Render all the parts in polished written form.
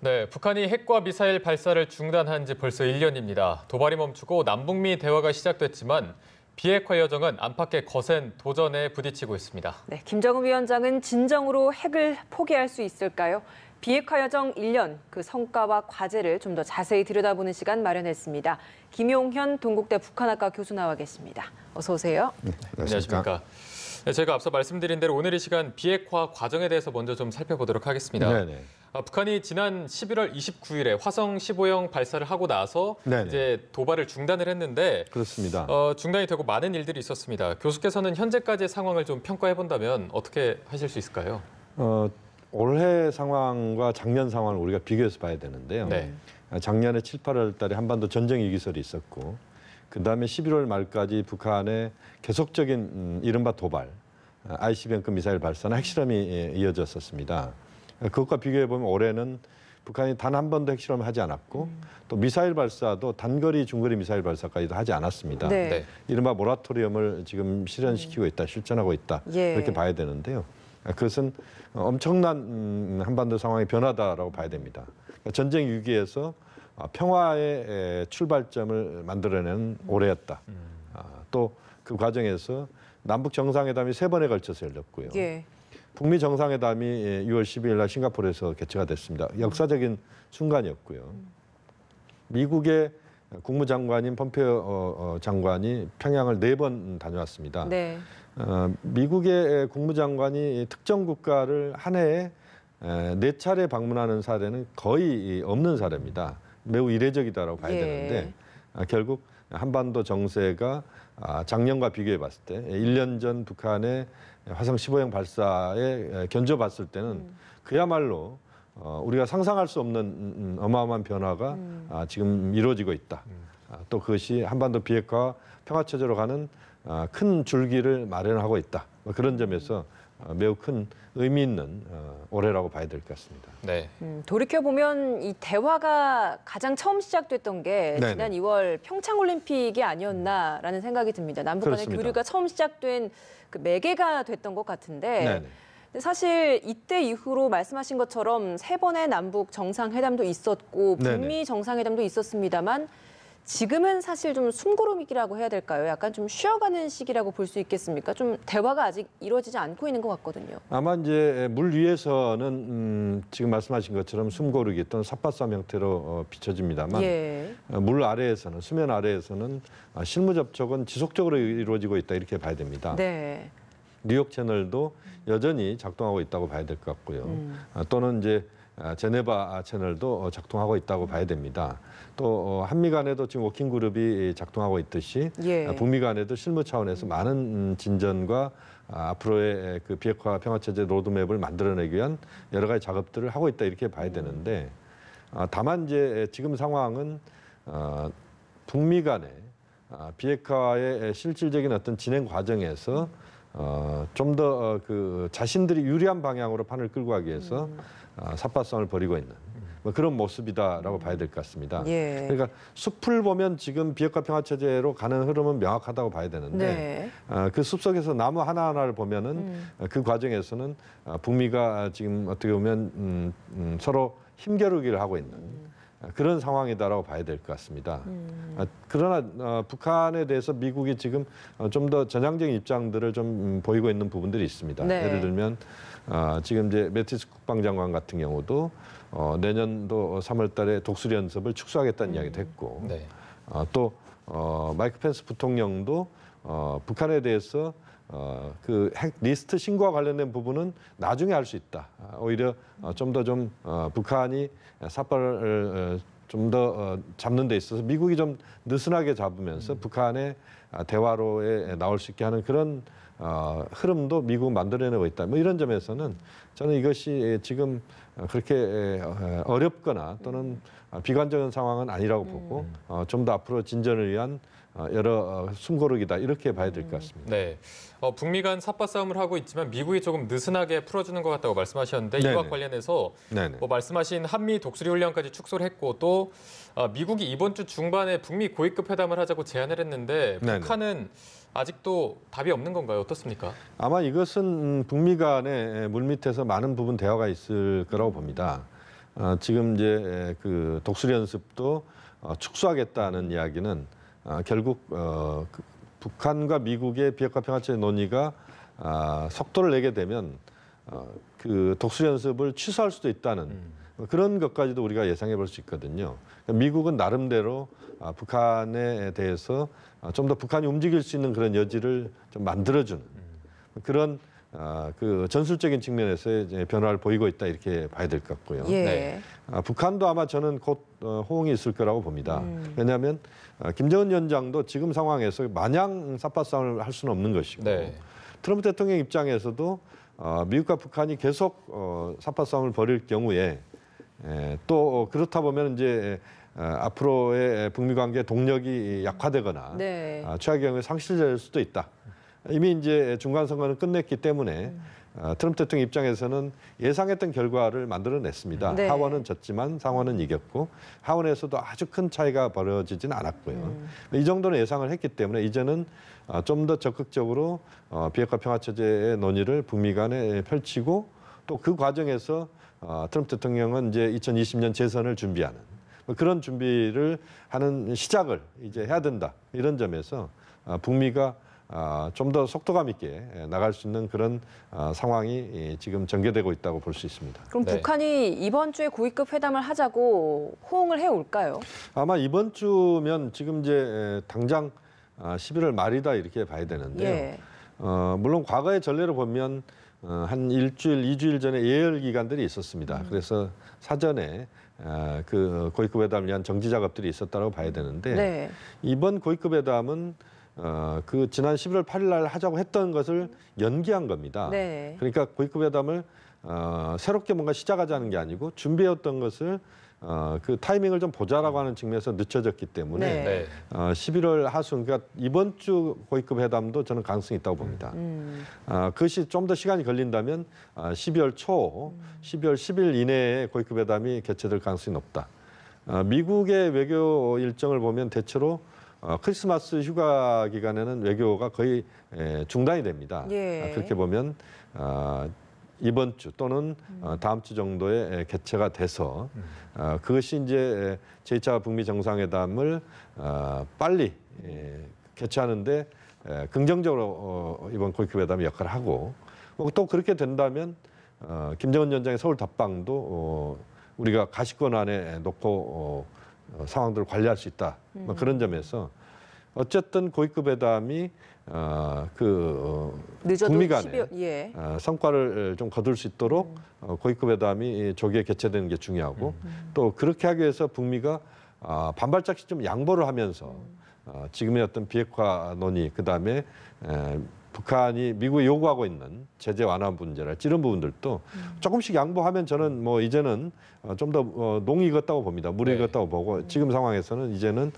네, 북한이 핵과 미사일 발사를 중단한 지 벌써 1년입니다. 도발이 멈추고 남북미 대화가 시작됐지만 비핵화 여정은 안팎의 거센 도전에 부딪히고 있습니다. 네, 김정은 위원장은 진정으로 핵을 포기할 수 있을까요? 비핵화 여정 1년, 그 성과와 과제를 좀 더 자세히 들여다보는 시간 마련했습니다. 김용현 동국대 북한학과 교수 나와 계십니다. 어서 오세요. 네, 안녕하십니까. 네, 제가 앞서 말씀드린 대로 오늘 이 시간 비핵화 과정에 대해서 먼저 좀 살펴보도록 하겠습니다. 네네. 북한이 지난 11월 29일에 화성 15형 발사를 하고 나서 네네. 이제 도발을 중단을 했는데 그렇습니다. 중단이 되고 많은 일들이 있었습니다. 교수께서는 현재까지의 상황을 좀 평가해 본다면 어떻게 하실 수 있을까요? 올해 상황과 작년 상황을 우리가 비교해서 봐야 되는데요. 네. 작년에 7, 8월 달에 한반도 전쟁 위기설이 있었고 그다음에 11월 말까지 북한의 계속적인 이른바 도발, ICBM급 미사일 발사나 핵실험이 이어졌었습니다. 그것과 비교해 보면 올해는 북한이 단 한 번도 핵실험을 하지 않았고 또 미사일 발사도 단거리, 중거리 미사일 발사까지도 하지 않았습니다. 네. 이른바 모라토리엄을 지금 실현시키고 있다, 실천하고 있다 예. 그렇게 봐야 되는데요. 그것은 엄청난 한반도 상황의 변화다라고 봐야 됩니다. 전쟁 위기에서 평화의 출발점을 만들어내는 올해였다. 또 그 과정에서 남북 정상회담이 3번에 걸쳐서 열렸고요. 예. 북미 정상회담이 6월 12일 날 싱가포르에서 개최가 됐습니다. 역사적인 순간이었고요. 미국의 국무장관인 폼페이오 장관이 평양을 4번 다녀왔습니다. 네. 미국의 국무장관이 특정 국가를 한 해에 4차례 방문하는 사례는 거의 없는 사례입니다. 매우 이례적이다라고 봐야 예. 되는데 결국 한반도 정세가 작년과 비교해 봤을 때 1년 전 북한의 화성 15형 발사에 견뎌봤을 때는 그야말로 우리가 상상할 수 없는 어마어마한 변화가 지금 이루어지고 있다. 또 그것이 한반도 비핵화 평화체제로 가는 큰 줄기를 마련하고 있다. 그런 점에서 매우 큰 의미 있는 올해라고 봐야 될 것 같습니다. 네. 돌이켜보면 이 대화가 가장 처음 시작됐던 게 네네. 지난 2월 평창올림픽이 아니었나라는 생각이 듭니다. 남북 간의 그렇습니다. 교류가 처음 시작된 그 매개가 됐던 것 같은데 네네. 근데 사실 이때 이후로 말씀하신 것처럼 3번의 남북 정상회담도 있었고 북미 네네. 정상회담도 있었습니다만 지금은 사실 좀 숨고르기라고 해야 될까요? 약간 좀 쉬어가는 시기라고 볼 수 있겠습니까? 좀 대화가 아직 이루어지지 않고 있는 것 같거든요. 아마 이제 물 위에서는 지금 말씀하신 것처럼 숨고르기 또는 삿바싸움 형태로 비춰집니다만 예. 물 아래에서는 수면 아래에서는 실무 접촉은 지속적으로 이루어지고 있다 이렇게 봐야 됩니다. 네. 뉴욕 채널도 여전히 작동하고 있다고 봐야 될 것 같고요. 또는 이제 제네바 채널도 작동하고 있다고 봐야 됩니다. 또 한미 간에도 지금 워킹 그룹이 작동하고 있듯이 예. 북미 간에도 실무 차원에서 많은 진전과 앞으로의 그 비핵화 평화체제 로드맵을 만들어내기 위한 여러 가지 작업들을 하고 있다 이렇게 봐야 되는데 다만 이제 지금 상황은 북미 간의 비핵화의 실질적인 어떤 진행 과정에서 좀 더 그 자신들이 유리한 방향으로 판을 끌고 가기 위해서 삿바싸움을 벌이고 있는 뭐 그런 모습이다라고 봐야 될 것 같습니다. 예. 그러니까 숲을 보면 지금 비핵화 평화체제로 가는 흐름은 명확하다고 봐야 되는데 네. 그 숲속에서 나무 하나하나를 보면은 그 과정에서는 북미가 지금 어떻게 보면 서로 힘겨루기를 하고 있는 그런 상황이다라고 봐야 될 것 같습니다. 그러나 북한에 대해서 미국이 지금 좀 더 전향적인 입장들을 좀 보이고 있는 부분들이 있습니다. 네. 예를 들면 지금 이제 매티스 국방장관 같은 경우도 내년도 3월달에 독수리 연습을 축소하겠다는 이야기도 했고, 네. 또 마이크 펜스 부통령도 북한에 대해서 그 핵 리스트 신고와 관련된 부분은 나중에 할 수 있다. 오히려 좀 더 북한이 삿발을 좀 더 잡는 데 있어서 미국이 좀 느슨하게 잡으면서 북한의 대화로에 나올 수 있게 하는 그런 흐름도 미국은 만들어내고 있다. 뭐 이런 점에서는 저는 이것이 지금 그렇게 어렵거나 또는 비관적인 상황은 아니라고 보고 좀 더 앞으로 진전을 위한 여러 숨고르기다 이렇게 봐야 될 것 같습니다. 네. 북미 간 삿바싸움을 하고 있지만 미국이 조금 느슨하게 풀어주는 것 같다고 말씀하셨는데 네네. 이와 관련해서 네네. 말씀하신 한미 독수리 훈련까지 축소를 했고 또 미국이 이번 주 중반에 북미 고위급 회담을 하자고 제안을 했는데 네네. 북한은 아직도 답이 없는 건가요? 어떻습니까? 아마 이것은 북미 간의 물밑에서 많은 부분 대화가 있을 거라고 봅니다. 지금 이제 그 독수리 연습도 축소하겠다는 이야기는 결국 그 북한과 미국의 비핵화 평화체제 논의가 속도를 내게 되면 그 독수리 연습을 취소할 수도 있다는 그런 것까지도 우리가 예상해 볼 수 있거든요. 미국은 나름대로 북한에 대해서 좀 더 북한이 움직일 수 있는 그런 여지를 좀 만들어주는 그런 그 전술적인 측면에서의 이제 변화를 보이고 있다 이렇게 봐야 될 것 같고요. 예. 네. 북한도 아마 저는 곧 호응이 있을 거라고 봅니다. 왜냐하면 김정은 위원장도 지금 상황에서 마냥 삿바 싸움을 할 수는 없는 것이고 네. 트럼프 대통령 입장에서도 미국과 북한이 계속 삿바 싸움을 벌일 경우에 또 그렇다 보면 이제 앞으로의 북미 관계 동력이 약화되거나 네. 최악의 경우에 상실될 수도 있다. 이미 이제 중간 선거는 끝냈기 때문에 트럼프 대통령 입장에서는 예상했던 결과를 만들어냈습니다. 네. 하원은 졌지만 상원은 이겼고 하원에서도 아주 큰 차이가 벌어지진 않았고요. 이 정도는 예상을 했기 때문에 이제는 좀 더 적극적으로 비핵화 평화체제의 논의를 북미 간에 펼치고 또 그 과정에서 트럼프 대통령은 이제 2020년 재선을 준비하는 그런 준비를 하는 시작을 이제 해야 된다. 이런 점에서 북미가 좀 더 속도감 있게 나갈 수 있는 그런 상황이 지금 전개되고 있다고 볼 수 있습니다. 그럼 네. 북한이 이번 주에 고위급 회담을 하자고 호응을 해올까요? 아마 이번 주면 지금 이제 당장 11월 말이다 이렇게 봐야 되는데요. 예. 물론 과거의 전례를 보면 한 일주일, 2주일 전에 예열 기간들이 있었습니다. 그래서 사전에 그 고위급 회담을 위한 정지 작업들이 있었다고 봐야 되는데 네. 이번 고위급 회담은 그 지난 11월 8일 날 하자고 했던 것을 연기한 겁니다. 네. 그러니까 고위급 회담을 새롭게 뭔가 시작하자는 게 아니고 준비해왔던 것을 그 타이밍을 좀 보자라고 하는 측면에서 늦춰졌기 때문에 네. 네. 11월 하순 그러니까 이번 주 고위급 회담도 저는 가능성이 있다고 봅니다. 그것이 좀 더 시간이 걸린다면 12월 초, 12월 10일 이내에 고위급 회담이 개최될 가능성이 높다. 미국의 외교 일정을 보면 대체로 크리스마스 휴가 기간에는 외교가 거의 중단이 됩니다. 예. 그렇게 보면 이번 주 또는 다음 주 정도에 개최가 돼서 그것이 이제 제2차 북미 정상회담을 빨리 개최하는데 긍정적으로 이번 고위급 회담이 역할을 하고 또 그렇게 된다면 김정은 위원장의 서울 답방도 우리가 가시권 안에 놓고 상황들을 관리할 수 있다. 뭐 그런 점에서 어쨌든 고위급 회담이 늦어도 북미 간에 12월, 예. 성과를 좀 거둘 수 있도록 고위급 회담이 조기에 개최되는 게 중요하고 또 그렇게 하기 위해서 북미가 반발짝씩 좀 양보를 하면서 지금의 어떤 비핵화 논의 그다음에 북한이 미국이 요구하고 있는 제재 완화 문제랄지 이런 부분들도 조금씩 양보하면 저는 뭐 이제는 좀 더 농이 익었다고 봅니다. 물이 네. 익었다고 보고 지금 상황에서는 이제는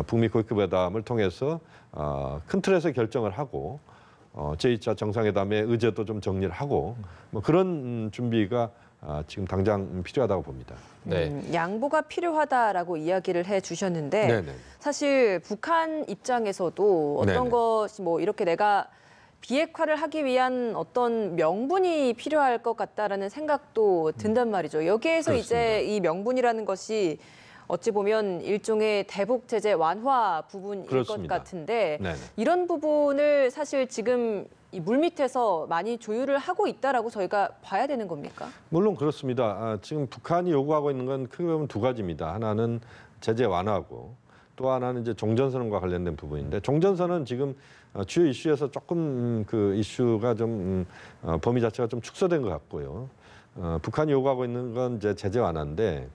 북미 고위급 회담을 통해서 큰 틀에서 결정을 하고 제2차 정상회담의 의제도 좀 정리를 하고 뭐 그런 준비가 지금 당장 필요하다고 봅니다. 네. 양보가 필요하다라고 이야기를 해주셨는데 네네. 사실 북한 입장에서도 어떤 네네. 것이 뭐 이렇게 내가 비핵화를 하기 위한 어떤 명분이 필요할 것 같다라는 생각도 든단 말이죠. 여기에서 이제 이 명분이라는 것이 어찌 보면 일종의 대북 제재 완화 부분일 그렇습니다. 것 같은데 네네. 이런 부분을 사실 지금 이 물밑에서 많이 조율을 하고 있다라고 저희가 봐야 되는 겁니까? 물론 그렇습니다. 지금 북한이 요구하고 있는 건 크게 보면 두 가지입니다. 하나는 제재 완화고 또 하나는 이제 종전선언과 관련된 부분인데 종전선언은 지금 주요 이슈에서 조금 그 이슈가 좀 범위 자체가 좀 축소된 것 같고요. 북한이 요구하고 있는 건 이제 제재 완화인데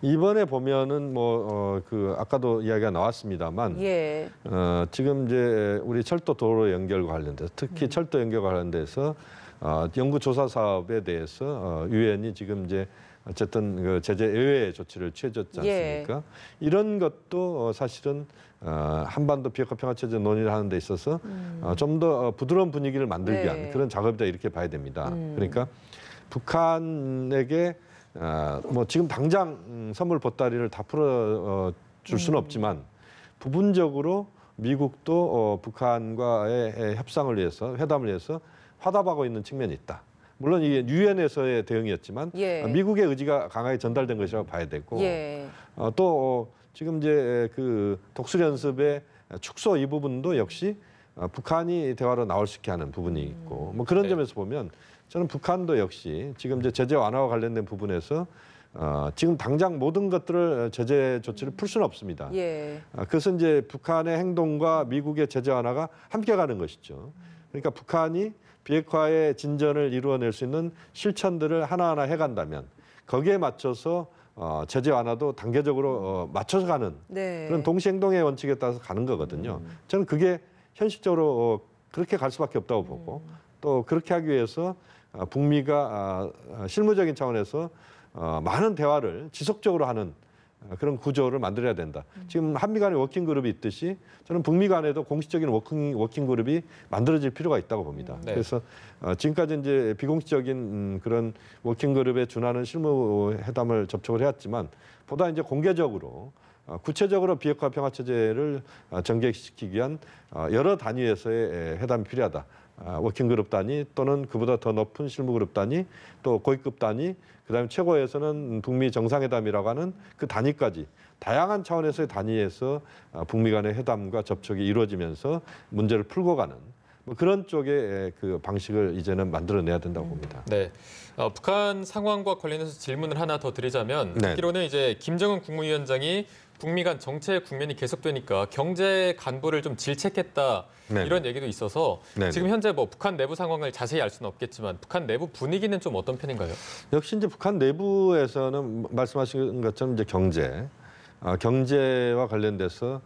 이번에 보면은 뭐 그 아까도 이야기가 나왔습니다만 예. 지금 이제 우리 철도 도로 연결과 관련돼서 특히 철도 연결과 관련돼서 연구 조사 사업에 대해서 유엔이 지금 이제 어쨌든 그 제재 예외의 조치를 취해줬지 않습니까? 이런 것도 사실은 한반도 비핵화 평화체제 논의를 하는 데 있어서 좀 더 부드러운 분위기를 만들기 위한 네. 그런 작업이다 이렇게 봐야 됩니다. 그러니까 북한에게 뭐 지금 당장 선물 보따리를 다 풀어 줄 수는 없지만 부분적으로 미국도 북한과의 협상을 위해서 회담을 위해서 화답하고 있는 측면이 있다. 물론 이게 유엔에서의 대응이었지만 예. 미국의 의지가 강하게 전달된 것이라고 봐야 되고 예. 또 지금 이제 그 독수 연습의 축소 이 부분도 역시 북한이 대화로 나올 수 있게 하는 부분이 있고 뭐 그런 네. 점에서 보면 저는 북한도 역시 지금 이제 제재 완화와 관련된 부분에서 지금 당장 모든 것들을 제재 조치를 풀 수는 없습니다. 예. 그것은 이제 북한의 행동과 미국의 제재 완화가 함께 가는 것이죠. 그러니까 북한이 비핵화의 진전을 이루어낼 수 있는 실천들을 하나하나 해간다면 거기에 맞춰서 제재 완화도 단계적으로 맞춰서 가는 네. 그런 동시 행동의 원칙에 따라서 가는 거거든요. 저는 그게 현실적으로 그렇게 갈 수밖에 없다고 보고 또 그렇게 하기 위해서 북미가 실무적인 차원에서 많은 대화를 지속적으로 하는 그런 구조를 만들어야 된다. 지금 한미 간에 워킹 그룹이 있듯이 저는 북미 간에도 공식적인 워킹 그룹이 만들어질 필요가 있다고 봅니다. 네. 그래서 지금까지 이제 비공식적인 그런 워킹 그룹에 준하는 실무 회담을 접촉을 해왔지만 보다 이제 공개적으로 구체적으로 비핵화 평화 체제를 전개시키기 위한 여러 단위에서의 회담이 필요하다. 워킹 그룹 단위 또는 그보다 더 높은 실무 그룹 단위 또 고위급 단위 그다음에 최고에서는 북미 정상회담이라고 하는 그 단위까지 다양한 차원에서의 단위에서 북미 간의 회담과 접촉이 이루어지면서 문제를 풀고 가는 뭐 그런 쪽의 그 방식을 이제는 만들어내야 된다고 봅니다. 네. 북한 상황과 관련해서 질문을 하나 더 드리자면 네. 듣기로는 이제 김정은 국무위원장이 북미 간 정체 국면이 계속되니까 경제 간부를 좀 질책했다 네. 이런 얘기도 있어서 네. 지금 현재 뭐 북한 내부 상황을 자세히 알 수는 없겠지만 북한 내부 분위기는 좀 어떤 편인가요? 역시 이제 북한 내부에서는 말씀하신 것처럼 이제 경제와 관련돼서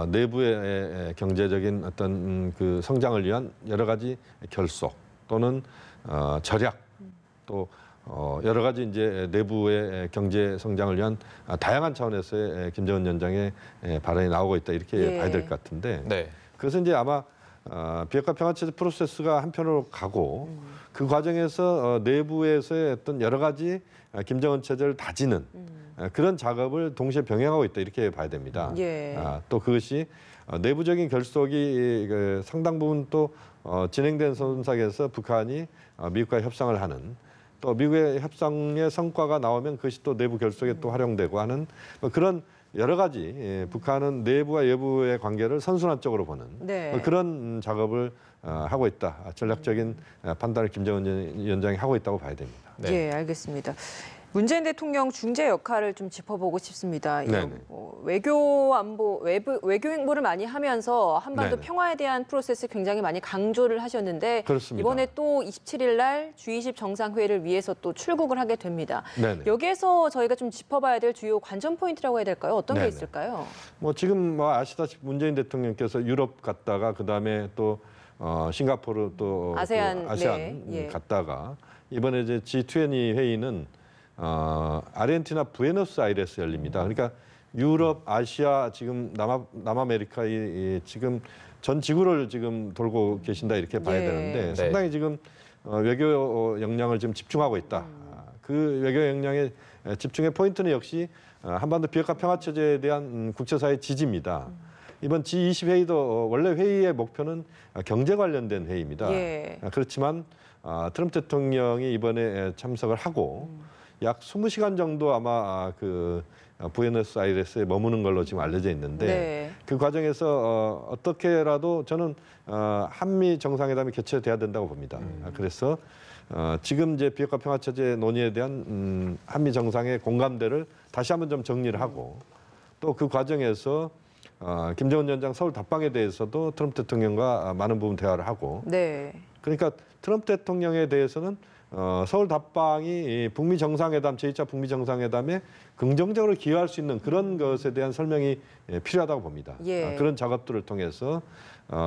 내부의 경제적인 어떤 그 성장을 위한 여러 가지 결속 또는 절약 또 여러 가지 이제 내부의 경제 성장을 위한 다양한 차원에서의 김정은 위원장의 발언이 나오고 있다 이렇게 예. 봐야 될 것 같은데 네. 그것은 이제 아마 비핵화 평화체제 프로세스가 한편으로 가고 그 과정에서 내부에서의 어떤 여러 가지 김정은 체제를 다지는 그런 작업을 동시에 병행하고 있다 이렇게 봐야 됩니다. 예. 또 그것이 내부적인 결속이 그 상당 부분 또 진행된 선상에서 북한이 미국과 협상을 하는 또 미국의 협상의 성과가 나오면 그것이 또 내부 결속에 또 활용되고 하는 뭐 그런 여러 가지 북한은 내부와 외부의 관계를 선순환 쪽으로 보는 네. 뭐 그런 작업을 하고 있다. 전략적인 판단을 김정은 위원장이 하고 있다고 봐야 됩니다. 네. 예, 알겠습니다. 문재인 대통령 중재 역할을 좀 짚어보고 싶습니다. 네네. 외교 안보, 외교 행보를 많이 하면서 한반도 네네. 평화에 대한 프로세스 굉장히 많이 강조를 하셨는데 그렇습니다. 이번에 또 27일 날 G20 정상회의를 위해서 또 출국을 하게 됩니다. 네네. 여기에서 저희가 좀 짚어봐야 될 주요 관전 포인트라고 해야 될까요? 어떤 게 네네. 있을까요? 뭐 지금 뭐 아시다시피 문재인 대통령께서 유럽 갔다가 그 다음에 또 싱가포르 또 아세안, 그 아세안 네, 예. 갔다가 이번에 이제 G20 회의는 아르헨티나 부에노스아이레스 열립니다. 그러니까 유럽, 아시아, 지금 남아메리카 이 지금 전 지구를 지금 돌고 계신다 이렇게 봐야 예. 되는데 네. 상당히 지금 외교 역량을 지금 집중하고 있다. 그 외교 역량의 집중의 포인트는 역시 한반도 비핵화 평화 체제에 대한 국제사회 지지입니다. 이번 G20 회의도 원래 회의의 목표는 경제 관련된 회의입니다. 예. 그렇지만 트럼프 대통령이 이번에 참석을 하고 약 20시간 정도 아마 그 부에노스아이레스에 머무는 걸로 지금 알려져 있는데 네. 그 과정에서 어떻게라도 저는 한미 정상회담이 개최돼야 된다고 봅니다. 그래서 지금 이제 비핵화 평화 체제 논의에 대한 한미 정상의 공감대를 다시 한번 좀 정리를 하고 또 그 과정에서 김정은 위원장 서울 답방에 대해서도 트럼프 대통령과 많은 부분 대화를 하고 네. 그러니까 트럼프 대통령에 대해서는 서울 답방이 북미 정상회담 제2차 북미 정상회담에 긍정적으로 기여할 수 있는 그런 것에 대한 설명이 필요하다고 봅니다. 예. 그런 작업들을 통해서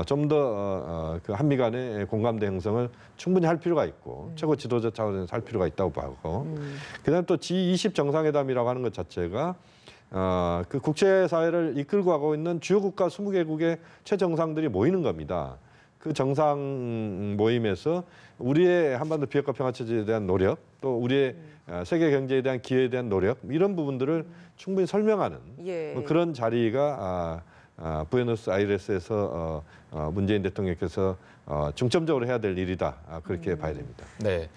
좀 더 그 한미 간의 공감대 형성을 충분히 할 필요가 있고 최고 지도자 차원에서 할 필요가 있다고 보고 그다음에 또 G20 정상회담이라고 하는 것 자체가 그 국제사회를 이끌고 가고 있는 주요 국가 20개국의 최정상들이 모이는 겁니다. 그 정상 모임에서 우리의 한반도 비핵화 평화 체제에 대한 노력, 또 우리의 세계 경제에 대한 기회에 대한 노력 이런 부분들을 충분히 설명하는 예. 뭐 그런 자리가 부에노스아이레스에서 문재인 대통령께서 중점적으로 해야 될 일이다. 그렇게 봐야 됩니다. 네.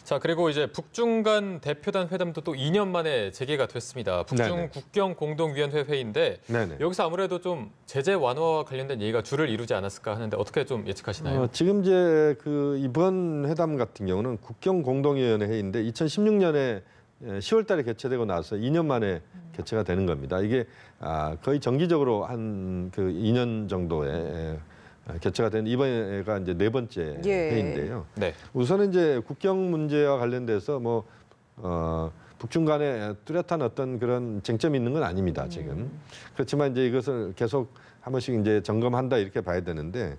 자, 그리고 이제 북중 간 대표단 회담도 또 2년 만에 재개가 됐습니다. 북중 네네. 국경 공동위원회 회의인데 네네. 여기서 아무래도 좀 제재 완화와 관련된 얘기가 줄을 이루지 않았을까 하는데 어떻게 좀 예측하시나요? 지금 이제 그 이번 회담 같은 경우는 국경 공동위원회 회의인데 2016년에 10월 달에 개최되고 나서 2년 만에 개최가 되는 겁니다. 이게 거의 정기적으로 한 그 2년 정도에 개최가 된 이번에가 이제 네 번째 예. 회의인데요. 네. 우선은 이제 국경 문제와 관련돼서 북중 간에 뚜렷한 어떤 그런 쟁점이 있는 건 아닙니다, 지금. 그렇지만 이제 이것을 계속 한 번씩 이제 점검한다 이렇게 봐야 되는데,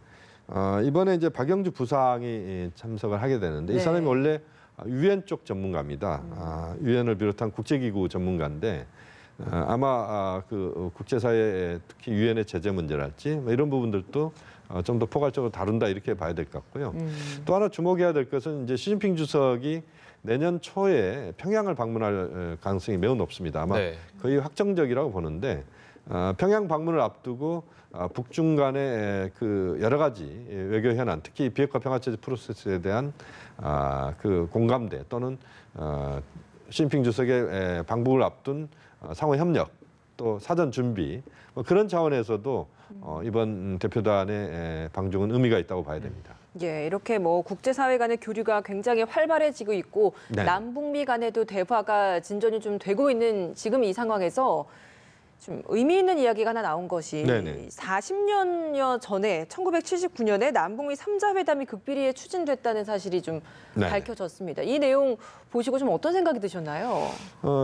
이번에 이제 박영주 부상이 참석을 하게 되는데, 이 네. 사람이 원래 유엔 쪽 전문가입니다. 유엔을 비롯한 국제기구 전문가인데, 아마 그 국제사회 특히 유엔의 제재 문제랄지 뭐 이런 부분들도 좀 더 포괄적으로 다룬다 이렇게 봐야 될 것 같고요. 또 하나 주목해야 될 것은 이제 시진핑 주석이 내년 초에 평양을 방문할 가능성이 매우 높습니다. 아마 네. 거의 확정적이라고 보는데 평양 방문을 앞두고 북중 간의 그 여러 가지 외교 현안, 특히 비핵화 평화체제 프로세스에 대한 그 공감대 또는 시진핑 주석의 방북을 앞둔 상호 협력 또 사전 준비 뭐 그런 차원에서도 이번 대표단의 방중은 의미가 있다고 봐야 됩니다. 예, 이렇게 뭐 국제사회 간의 교류가 굉장히 활발해지고 있고 네. 남북미 간에도 대화가 진전이 좀 되고 있는 지금 이 상황에서 좀 의미 있는 이야기가 하나 나온 것이 네네. 40년여 전에 1979년에 남북미 3자 회담이 극비리에 추진됐다는 사실이 좀 네네. 밝혀졌습니다. 이 내용 보시고 좀 어떤 생각이 드셨나요?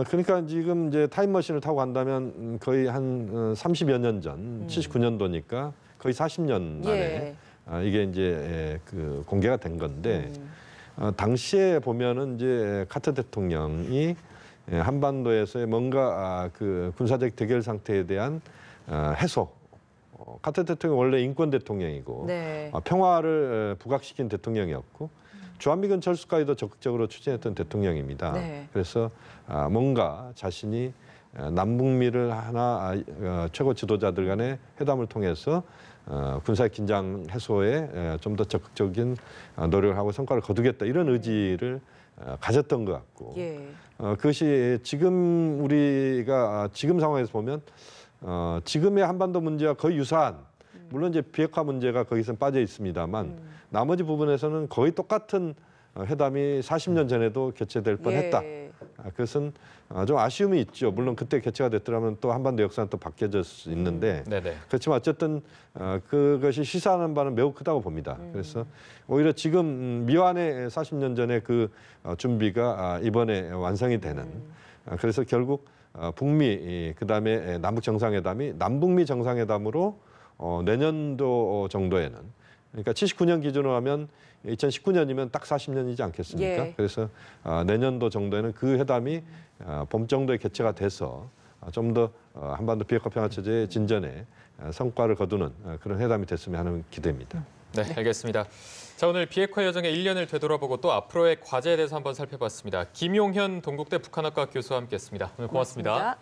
그러니까 지금 이제 타임머신을 타고 간다면 거의 한 30여 년 전, 79년도니까 거의 40년 만에 이게 이제 그 공개가 된 건데 당시에 보면은 이제 카터 대통령이 한반도에서의 뭔가 그 군사적 대결 상태에 대한 해소. 카터 대통령이 원래 인권 대통령이고 네. 평화를 부각시킨 대통령이었고 주한미군 철수까지도 적극적으로 추진했던 대통령입니다. 네. 그래서 뭔가 자신이 남북미를 하나 최고 지도자들 간의 회담을 통해서 군사 긴장 해소에 좀 더 적극적인 노력을 하고 성과를 거두겠다 이런 의지를 가졌던 것 같고 예. 그것이 지금 우리가 지금 상황에서 보면 지금의 한반도 문제와 거의 유사한 물론 이제 비핵화 문제가 거기서 빠져 있습니다만 나머지 부분에서는 거의 똑같은 회담이 40년 전에도 개최될 뻔했다. 예. 그것은 좀 아쉬움이 있죠. 물론 그때 개최가 됐더라면 또 한반도 역사는 또 바뀌어질 수 있는데 네네. 그렇지만 어쨌든 그것이 시사하는 바는 매우 크다고 봅니다. 그래서 오히려 지금 미완의 40년 전에 그 준비가 이번에 완성이 되는 그래서 결국 북미 그다음에 남북 정상회담이 남북미 정상회담으로 내년도 정도에는 그러니까 79년 기준으로 하면 2019년이면 딱 40년이지 않겠습니까? 예. 그래서 내년도 정도에는 그 회담이 봄 정도에 개최가 돼서 좀 더 한반도 비핵화 평화체제의 진전에 성과를 거두는 그런 회담이 됐으면 하는 기대입니다. 네, 알겠습니다. 자, 오늘 비핵화 여정의 1년을 되돌아보고 또 앞으로의 과제에 대해서 한번 살펴봤습니다. 김용현 동국대 북한학과 교수와 함께했습니다. 오늘 고맙습니다.